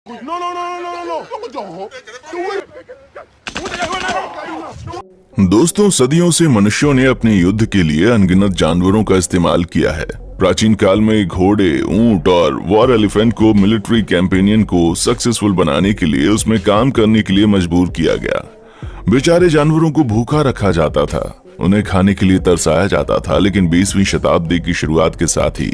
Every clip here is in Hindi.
No, no, no, no, no, no, no. दोस्तों, सदियों से मनुष्यों ने अपने युद्ध के लिए अनगिनत जानवरों का इस्तेमाल किया है। प्राचीन काल में घोड़े, ऊंट और वॉर एलिफेंट को मिलिट्री कैंपेनियन को सक्सेसफुल बनाने के लिए उसमें काम करने के लिए मजबूर किया गया। बेचारे जानवरों को भूखा रखा जाता था, उन्हें खाने के लिए तरसाया जाता था, लेकिन 20वीं शताब्दी की शुरुआत के साथ ही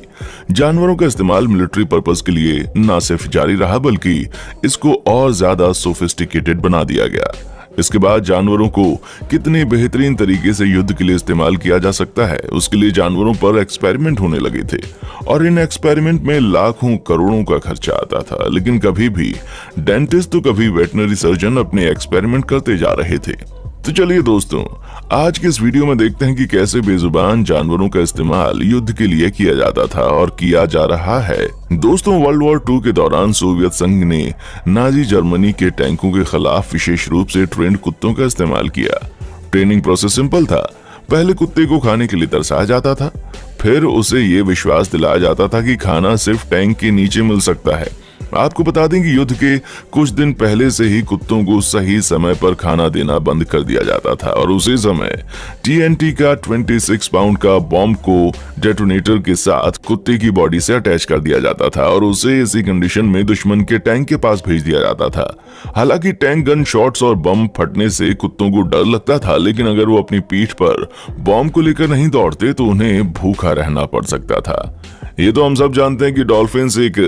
जानवरों का इस्तेमाल मिलिट्री पर्पस के लिए न सिर्फ जारी रहा बल्कि इसको और ज्यादा सोफिस्टिकेटेड बना दिया गया। इसके बाद जानवरों को कितने बेहतरीन तरीके से युद्ध के लिए इस्तेमाल किया जा सकता है, उसके लिए जानवरों पर एक्सपेरिमेंट होने लगे थे और इन एक्सपेरिमेंट में लाखों करोड़ों का खर्चा आता था। लेकिन कभी भी डेंटिस्ट तो कभी वेटनरी सर्जन अपने एक्सपेरिमेंट करते जा रहे थे। तो चलिए दोस्तों, आज के इस वीडियो में देखते हैं कि कैसे बेजुबान जानवरों का इस्तेमाल युद्ध के लिए किया जाता था और किया जा रहा है। दोस्तों, वर्ल्ड वॉर 2 के दौरान सोवियत संघ ने नाजी जर्मनी के टैंकों के खिलाफ विशेष रूप से ट्रेंड कुत्तों का इस्तेमाल किया। ट्रेनिंग प्रोसेस सिंपल था। पहले कुत्ते को खाने के लिए तरसाया जाता था, फिर उसे ये विश्वास दिलाया जाता था कि खाना सिर्फ टैंक के नीचे मिल सकता है। आपको बता दें कि युद्ध के कुछ दिन पहले से ही कुत्तों को सही समय पर खाना देना बंद कर दिया जाता था और उसी समय TNT का 26 पाउंड का बॉम्ब को डेटोनेटर के साथ कुत्ते की बॉडी से अटैच कर दिया जाता था और उसे इसी कंडीशन में दुश्मन के टैंक के पास भेज दिया जाता था। हालांकि टैंक गन शॉट्स और बम फटने से कुत्तों को डर लगता था, लेकिन अगर वो अपनी पीठ पर बॉम्ब को लेकर नहीं दौड़ते तो उन्हें भूखा रहना पड़ सकता था। ये तो हम सब जानते हैं कि डॉल्फिन्स एक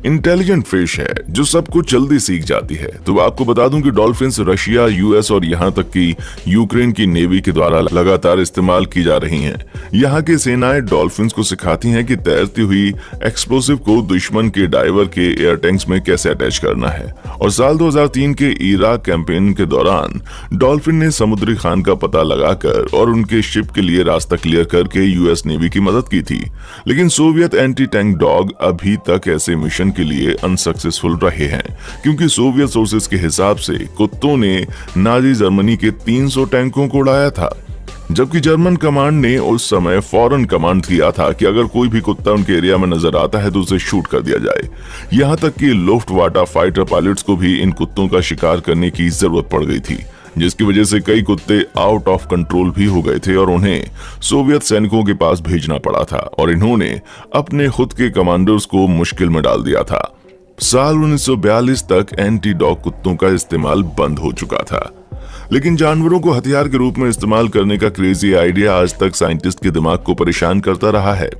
इंटेलिजेंट फिश है जो सब कुछ जल्दी सीख जाती है। तो आपको बता दूं कि डॉल्फिन्स रशिया, US और यहाँ तक कि यूक्रेन की नेवी के द्वारा लगातार इस्तेमाल की जा रही हैं। यहाँ की सेनाएं डॉल्फिन्स को सिखाती हैं कि तैरती हुई एक्सप्लोसिव को दुश्मन के डाइवर के एयर टैंक्स में कैसे अटैच करना है। और साल 2003 के इराक कैंपेन के दौरान डॉल्फिन ने समुद्री खान का पता लगाकर और उनके शिप के लिए रास्ता क्लियर करके US नेवी की मदद की थी। लेकिन सोवियत एंटी टैंक डॉग अभी तक ऐसे मिशन के लिए अनसक्सेसफुल रहे हैं, क्योंकि सोवियत सोर्सेज के हिसाब से कुत्तों ने नाजी जर्मनी के 300 टैंकों को उड़ाया था, जबकि जर्मन कमांड ने उस समय फौरन कमांड किया था कि अगर कोई भी कुत्ता उनके एरिया में नजर आता है तो उसे शूट कर दिया जाए। यहाँ तक कि लुफ्टवाटा फाइटर पायलट्स को भी इन कुत्तों का शिकार करने की जरूरत पड़ गई थी, जिसकी वजह से कई कुत्ते आउट ऑफ कंट्रोल भी हो गए थे और उन्हें सोवियत सैनिकों के पास भेजना पड़ा था और इन्होंने अपने खुद के कमांडर्स को मुश्किल में डाल दिया था। साल 1942 तक एंटी डॉग कुत्तों का इस्तेमाल बंद हो चुका था, लेकिन जानवरों को हथियार के रूप में इस्तेमाल करने का क्रेजी आइडिया आज तक साइंटिस्ट के दिमाग को परेशान करता रहा है।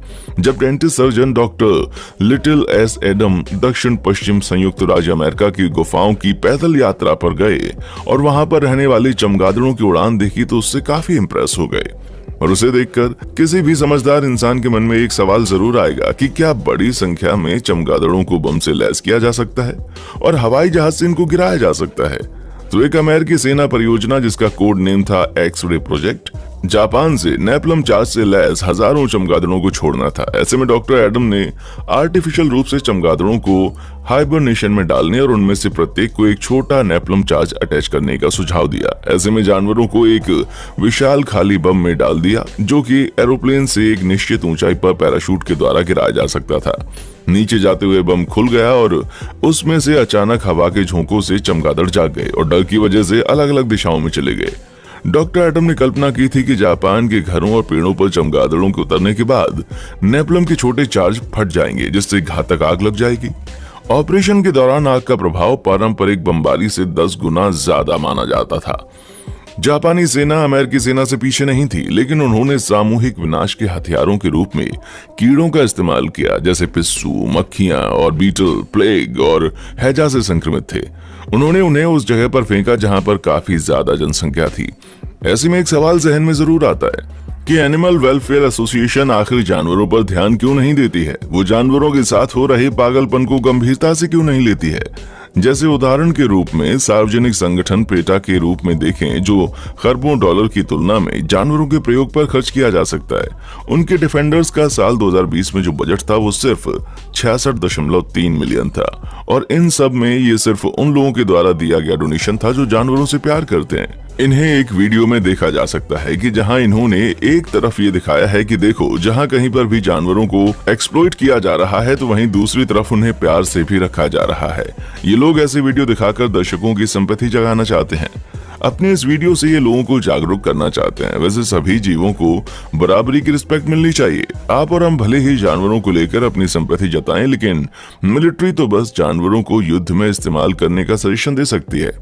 जब dentist surgeon doctor little S Adam दक्षिण पश्चिम संयुक्त राज्य अमेरिका की गुफाओं की पैदल यात्रा पर गए और वहां पर रहने वाले चमगादड़ों की उड़ान देखी तो उससे काफी इंप्रेस हो गए। और उसे देखकर किसी भी समझदार इंसान के मन में एक सवाल जरूर आएगा कि क्या बड़ी संख्या में चमगादड़ों को बम से लैस किया जा सकता है और हवाई जहाज से इनको गिराया जा सकता है। तो एक अमेरिकी सेना परियोजना जिसका कोड नेम था एक्स-रे प्रोजेक्ट, जापान से नेपलम चार्ज से लैस हजारों चमगादड़ों को छोड़ना था। ऐसे में डॉक्टर एडम ने आर्टिफिशियल रूप से चमगादड़ों को हाइबरनेशन में डालने और उनमें से प्रत्येक को एक छोटा नेपलम चार्ज अटैच करने का सुझाव दिया। ऐसे में जानवरों को एक विशाल खाली बम में डाल दिया जो कि एरोप्लेन से एक निश्चित ऊंचाई पर पैराशूट के द्वारा गिराया जा सकता था। नीचे जाते हुए बम खुल गया और उसमें से अचानक हवा के झोंकों से चमगादड़ जाग गए और डर की वजह से अलग अलग दिशाओं में चले गए। डॉक्टर एडम ने कल्पना की थी कि जापान के घरों और पेड़ों पर चमगादड़ों के उतरने के बाद नेपलम के छोटे चार्ज फट जाएंगे, जिससे घातक आग लग जाएगी। ऑपरेशन के दौरान आग का प्रभाव पारंपरिक बमबारी से 10 गुना ज्यादा माना जाता था। जापानी सेना अमेरिकी सेना से पीछे नहीं थी, लेकिन उन्होंने सामूहिक विनाश के हथियारों के रूप में कीड़ों का इस्तेमाल किया, जैसे पिस्सू, मक्खियां और बीटल प्लेग और हैजा से संक्रमित थे। उन्होंने उन्हें उस जगह पर फेंका जहां पर काफी ज्यादा जनसंख्या थी। ऐसे में एक सवाल जहन में जरूर आता है कि एनिमल वेलफेयर एसोसिएशन आखिर जानवरों पर ध्यान क्यों नहीं देती है? वो जानवरों के साथ हो रहे पागलपन को गंभीरता से क्यों नहीं लेती है? जैसे उदाहरण के रूप में सार्वजनिक संगठन पेटा के रूप में देखें, जो खरबों डॉलर की तुलना में जानवरों के प्रयोग पर खर्च किया जा सकता है। उनके डिफेंडर्स का साल 2020 में जो बजट था वो सिर्फ 66.3 मिलियन था और इन सब में ये सिर्फ उन लोगों के द्वारा दिया गया डोनेशन था जो जानवरों से प्यार करते हैं। इन्हें एक वीडियो में देखा जा सकता है कि जहां इन्होंने एक तरफ ये दिखाया है कि देखो जहां कहीं पर भी जानवरों को एक्सप्लॉइट किया जा रहा है तो वहीं दूसरी तरफ उन्हें प्यार से भी रखा जा रहा है। ये लोग ऐसे वीडियो दिखाकर दर्शकों की सिंपैथी जगाना चाहते हैं। अपने इस वीडियो से ये लोगों को जागरूक करना चाहते हैं। वैसे सभी जीवों को बराबरी की रिस्पेक्ट मिलनी चाहिए। आप और हम भले ही जानवरों को लेकर अपनी सिंपैथी जताएं, लेकिन मिलिट्री तो बस जानवरों को युद्ध में इस्तेमाल करने का सजेशन दे सकती है।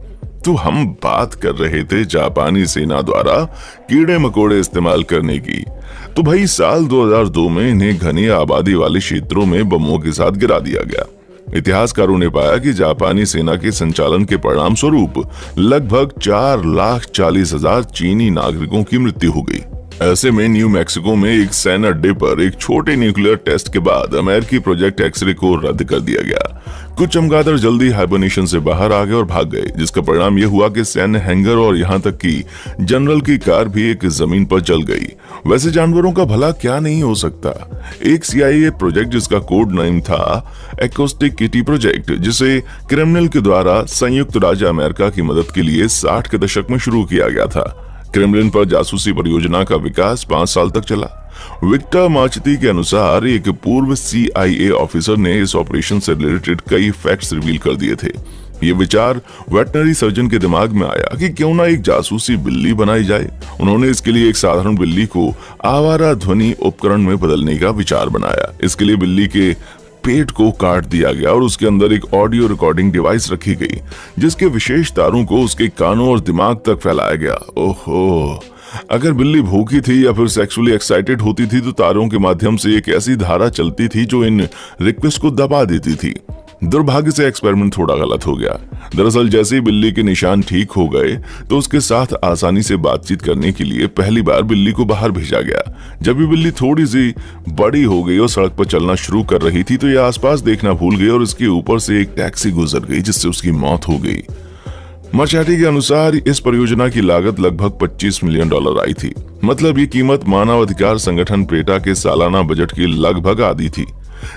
तो हम बात कर रहे थे जापानी सेना द्वारा कीड़े मकोड़े इस्तेमाल करने की। तो भाई साल 2002 में इन्हें घनी आबादी वाले क्षेत्रों में बमों के साथ गिरा दिया गया। इतिहासकारों ने पाया कि जापानी सेना के संचालन के परिणाम स्वरूप लगभग 4,40,000 चीनी नागरिकों की मृत्यु हो गई। ऐसे में न्यू मैक्सिको में एक सैन्य अड्डे पर एक छोटे न्यूक्लियर टेस्ट के बाद अमेरिकी प्रोजेक्ट एक्सरे को रद्द कर दिया गया। कुछ चमगादड़ जल्दी हाइबरनेशन से बाहर आ गए और भाग गए, जिसका परिणाम यह हुआ कि सैन्य हैंगर और यहां तक कि जनरल की कार भी एक जमीन पर जल गई। वैसे जानवरों का भला क्या नहीं हो सकता। एक CIA प्रोजेक्ट जिसका कोड नेम था एक्रोस्टिक किटी प्रोजेक्ट, जिसे क्रेमलिन के द्वारा संयुक्त राज्य अमेरिका की मदद के लिए 60 के दशक में शुरू किया गया था। क्रेमलिन पर जासूसी परियोजना का विकास 5 साल तक चला। विक्टर मार्चिती के अनुसार एक पूर्व CIA ऑफिसर ने इस ऑपरेशन से रिलेटेड कई फैक्ट्स रिवील कर दिए थे। ये विचार वेटनरी सर्जन के दिमाग में आया कि क्यों ना एक जासूसी बिल्ली बनाई जाए। उन्होंने इसके लिए एक साधारण बिल्ली को आवारा ध्वनि उपकरण में बदलने का विचार बनाया। इसके लिए बिल्ली के पेट को काट दिया गया और उसके अंदर एक ऑडियो रिकॉर्डिंग डिवाइस रखी गई, जिसके विशेष तारों को उसके कानों और दिमाग तक फैलाया गया। ओहो, अगर बिल्ली भूखी थी या फिर सेक्सुअली एक्साइटेड होती थी तो तारों के माध्यम से एक ऐसी धारा चलती थी जो इन रिक्वेस्ट को दबा देती थी। दुर्भाग्य से एक्सपेरिमेंट थोड़ा गलत हो गया। दरअसल जैसे ही बिल्ली के निशान ठीक हो गए तो उसके साथ आसानी से बातचीत करने के लिए पहली बार बिल्ली को बाहर भेजा गया। जब ये बिल्ली थोड़ी सी बड़ी हो गई और सड़क पर चलना शुरू कर रही थी तो ये आसपास देखना भूल गई और इसके ऊपर से एक टैक्सी गुजर गई, जिससे उसकी मौत हो गई। मार्चिटी के अनुसार इस परियोजना की लागत लगभग $25 मिलियन आई थी। मतलब ये कीमत मानवाधिकार संगठन पेटा के सालाना बजट की लगभग आधी थी।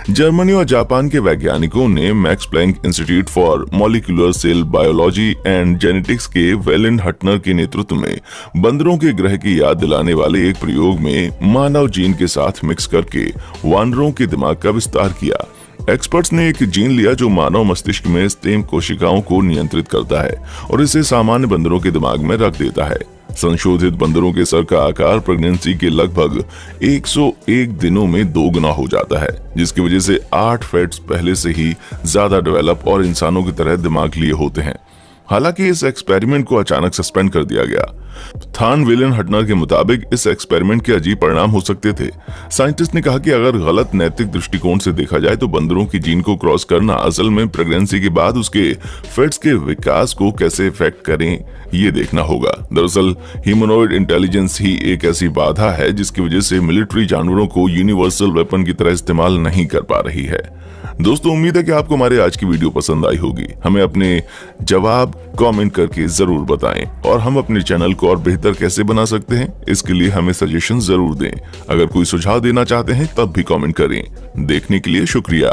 जर्मनी और जापान के वैज्ञानिकों ने Max Planck Institute for Molecular Cell Biology and Genetics के वेलेंट हटनर के नेतृत्व में बंदरों के ग्रह की याद दिलाने वाले एक प्रयोग में मानव जीन के साथ मिक्स करके वानरों के दिमाग का विस्तार किया। एक्सपर्ट्स ने एक जीन लिया जो मानव मस्तिष्क में स्टेम कोशिकाओं को नियंत्रित करता है और इसे सामान्य बंदरों के दिमाग में रख देता है। संशोधित बंदरों के सर का आकार प्रेगनेंसी के लगभग 101 दिनों में 2 गुना हो जाता है, जिसकी वजह से 8 फेट्स पहले से ही ज्यादा डेवलप और इंसानों की तरह दिमाग लिए होते हैं। हालांकि इस एक्सपेरिमेंट को अचानक सस्पेंड कर दिया गया। थान विलियन हटनर के मुताबिक इस एक्सपेरिमेंट के अजीब परिणाम हो सकते थे। साइंटिस्ट ने कहा कि अगर गलत नैतिक दृष्टिकोण से देखा जाए तो बंदरों की जीन को क्रॉस करना असल में प्रेगनेंसी के बाद उसके फेट्स के विकास को कैसे इफेक्ट करें ये देखना होगा। दरअसल ह्यूमनॉइड इंटेलिजेंस ही एक ऐसी बाधा है जिसकी वजह से मिलिट्री जानवरों को यूनिवर्सल वेपन की तरह इस्तेमाल नहीं कर पा रही है। दोस्तों, उम्मीद है कि आपको हमारे आज की वीडियो पसंद आई होगी। हमें अपने जवाब कमेंट करके जरूर बताएं और हम अपने चैनल को और बेहतर कैसे बना सकते हैं इसके लिए हमें सजेशन जरूर दें। अगर कोई सुझाव देना चाहते हैं तब भी कमेंट करें। देखने के लिए शुक्रिया।